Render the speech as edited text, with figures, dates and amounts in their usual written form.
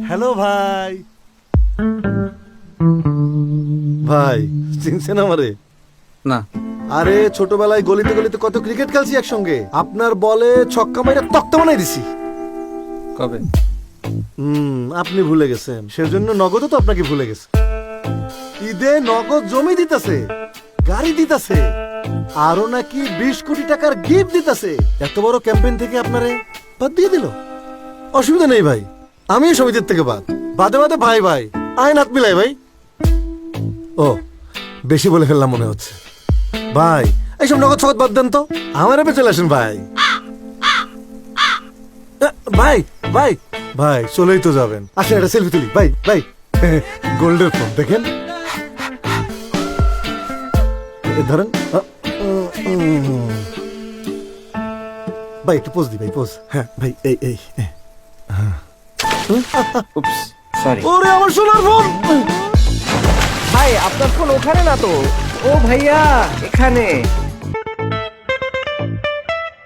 Hello ভাই। ভাই চিনছেন আমারে? না। আরে ছোটবেলায় গলিতে গলিতে কত ক্রিকেট খেলছি একসঙ্গে। আপনার বলে ছক্কা মাইরা তক্তা বানাই দিছি। কবে? আপনি ভুলে গেছেন, সেজন্য নগদও তো আপনাকে ভুলে গেছে। ঈদে নগদ জমি দিতেছে, গাড়ি দিতেছে, আরো নাকি 20 কোটি টাকার গিফট দিতেছে। এত বড় ক্যাম্পেইন থেকে আপনারে বাদ দিয়ে দিল। অসুবিধা নেই ভাই, আমিও সমিতির থেকে বাদে বাদে ভাই ভাই আইন হাত মিলাই ভাই। ও বেশি বলে ফেললাম মনে হচ্ছে। ভাই এইসব নগদ সগদ বাদ দেন তো, আমার এপে চলে আসেন ভাই। ভাই ভাই ভাই চলেই তো যাবেন, আসেন একটা সেলফি তুলি। ভাই ভাই গোল্ডের ফোন দেখেন, ধরেন। ভাই একটু পোজ দি ভাই, পোজ। হ্যাঁ ভাই এই এই উপস, সরি। ওরে আমার সোনার ফোন। ভাই আপনার ফোন ওখানে না তো। ও ভাইয়া এখানে।